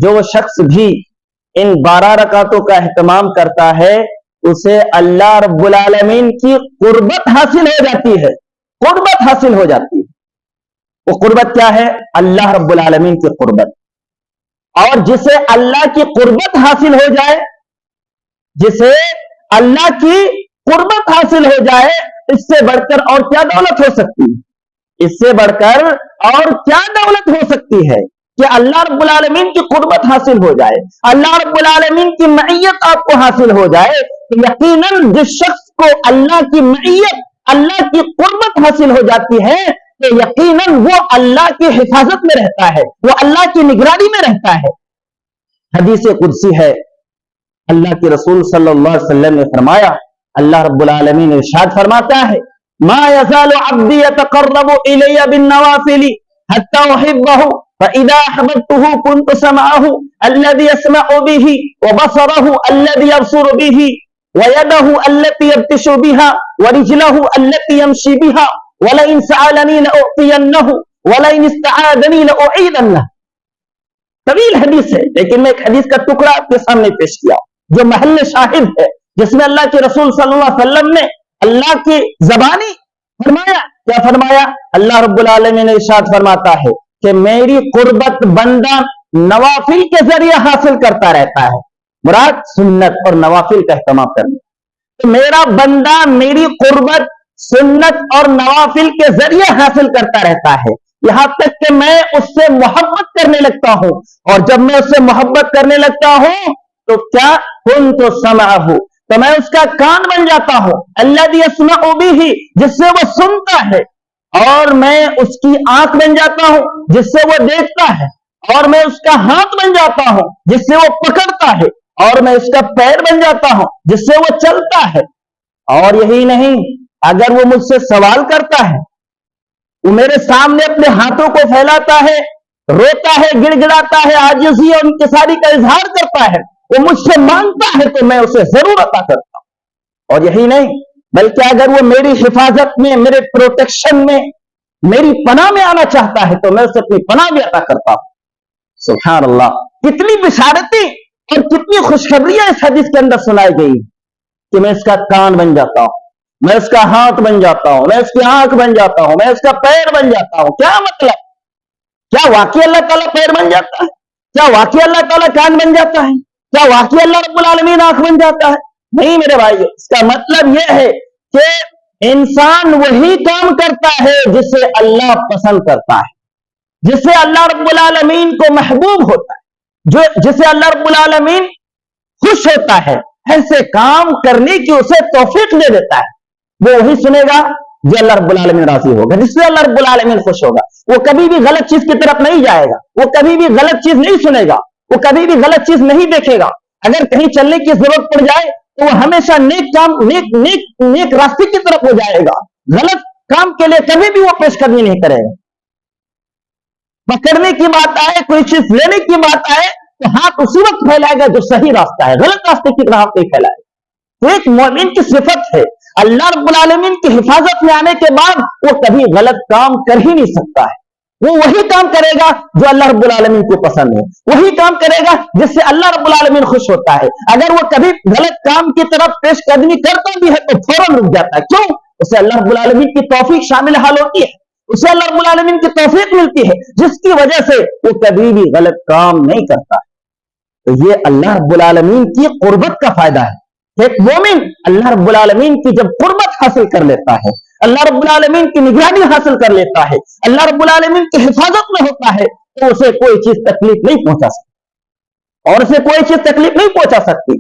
جو شخص بھی ان 12 رکعتوں کا اہتمام کرتا ہے اسے اللہ رب العالمین کی قربت حاصل ہو جاتی ہے. قربت حاصل ہو جاتی ہے. وہ قربت کیا ہے؟ اللہ رب العالمین کی قربت. اور جسے اللہ کی قربت حاصل ہو جائے، جسے اللہ کی قربت حاصل ہو جائے، اس سے بڑھ کر اور کیا دولت ہو سکتی ہے؟ اس سے بڑھ کر اور کیا دولت ہو سکتی ہے کہ اللہ رب العالمین کی قربت حاصل ہو جائے، اللہ رب العالمین کی معیت آپ کو حاصل ہو جائے. تو یقیناً جس شخص کو اللہ کی معیت، اللہ کی قربت حاصل ہو جاتی ہے تو یقیناً وہ اللہ کی حفاظت میں رہتا ہے، وہ اللہ کی نگرانی میں رہتا ہے. حدیث قدسی ہے، اللہ کے رسول صلی اللہ علیہ وسلم نے فرمایا، اللہ رب العالمین ارشاد فرماتا ہے، ما يزال عبدي يتقرب الي بالنوافل حتى احبه فاذا احببته كنت سمعه الذي يسمع به وبصره الذي يبصر به ويده التي يبطش بها ورجله التي يمشي بها ولئن سألني لأعطينه ولئن استعاذني لأعيذنه. طویل حدیث ہے لیکن میں ایک حدیث کا ٹکڑا آپ کے سامنے پیش کیا جو محل شاہد ہے، جس میں اللہ کے رسول صلی اللہ علیہ وسلم نے اللہ کی زبانی فرمایا. کیا فرمایا؟ اللہ رب العالمین ارشاد فرماتا ہے کہ میری قربت بندہ نوافل کے ذریعے حاصل کرتا رہتا ہے. مراد سنت اور نوافل کا اہتمام کرنا. تو میرا بندہ میری قربت سنت اور نوافل کے ذریعے حاصل کرتا رہتا ہے، یہاں تک کہ میں اس سے محبت کرنے لگتا ہوں. اور جب میں اس سے محبت کرنے لگتا ہوں تو کیا کنت سمعہ، تو میں اس کا کان بن جاتا ہوں، الذی یسمع بہ، جس سے وہ سنتا ہے. اور میں اس کی آنکھ بن جاتا ہوں جس سے وہ دیکھتا ہے. اور میں اس کا ہاتھ بن جاتا ہوں جس سے وہ پکڑتا ہے. اور میں اس کا پیر بن جاتا ہوں جس سے وہ چلتا ہے. اور یہی نہیں، اگر وہ مجھ سے سوال کرتا ہے، وہ میرے سامنے اپنے ہاتھوں کو پھیلاتا ہے، روتا ہے، گڑ گڑاتا ہے، عاجزی اور انکساری کا اظہار کرتا ہے، وہ مجھ سے مانگتا ہے تو میں اسے ضرور عطا کرتا ہوں. اور یہی نہیں بلکہ اگر وہ میری حفاظت میں، میرے پروٹیکشن میں، میری پناہ میں آنا چاہتا ہے تو میں اسے اپنی پناہ بھی عطا کرتا ہوں. سبحان اللہ، کتنی بشارتیں اور کتنی خوشخبریاں اس حدیث کے اندر سنائی گئی کہ میں اس کا کان بن جاتا ہوں، میں اس کا ہاتھ بن جاتا ہوں، میں اس کی آنکھ بن جاتا ہوں، میں اس کا پیر بن جاتا ہوں. کیا مطلب؟ کیا واقعی اللہ تعالیٰ پیر بن جاتا ہے؟ کیا واقعی اللہ تعالیٰ کان بن جاتا ہے؟ کیا واقعی اللہ رب العالمین آنکھ بن جاتا ہے؟ نہیں میرے بھائی، اس کا مطلب یہ ہے کہ انسان وہی کام کرتا ہے جسے اللہ پسند کرتا ہے، جسے اللہ رب العالمین کو محبوب ہوتا ہے، جسے اللہ رب العالمین خوش ہوتا ہے. ایسے کام کرنے کی اسے توفیق دے دیتا ہے. وہ وہی سنے گا جو اللہ رب العالمین راضی ہوگا، جس سے اللہ رب العالمین خوش ہوگا. وہ کبھی بھی غلط چیز کی طرف نہیں جائے گا، وہ کبھی بھی غلط چیز نہیں سنے گا، وہ کبھی بھی غلط چیز نہیں دیکھے گا. اگر کہیں چلنے کی ضرورت پڑ جائے تو وہ ہمیشہ نیک کام، نیک راستے کی طرف ہو جائے گا. غلط کام کے لیے کبھی بھی وہ پیش قدمی نہیں کرے گا. پکڑنے کی بات آئے، کوئی چیز لینے کی بات آئے تو ہاتھ اسی وقت پھیلائے گا جو صحیح راستہ ہے، غلط راستے کی طرف نہیں پھیلائے. تو ایک مومن کی صفت ہے، اللہ رب العالمین کی حفاظت میں آنے کے بعد وہ کبھی غلط کام کر ہی نہیں سکتا ہے. وہ وہی کام کرے گا جو اللہ رب العالمین کو پسند ہے، وہی کام کرے گا جس سے اللہ رب العالمین خوش ہوتا ہے. اگر وہ کبھی غلط کام کی طرف پیش قدمی کرتا بھی ہے تو فوراً رک جاتا ہے. کیوں؟ اسے اللہ رب العالمین کی توفیق شامل حال ہوتی ہے، اسے اللہ رب العالمین کی توفیق ملتی ہے جس کی وجہ سے وہ کبھی بھی غلط کام نہیں کرتا. تو یہ اللہ رب العالمین کی قربت کا فائدہ ہے. ایک مومن اللہ رب العالمین کی جب قربت حاصل کر لیتا ہے، اللہ رب العالمین کی نگرانی حاصل کر لیتا ہے، اللہ رب العالمین کی حفاظت میں ہوتا ہے تو اسے کوئی چیز تکلیف نہیں پہنچا سکتی، اور اسے کوئی چیز تکلیف نہیں پہنچا سکتی.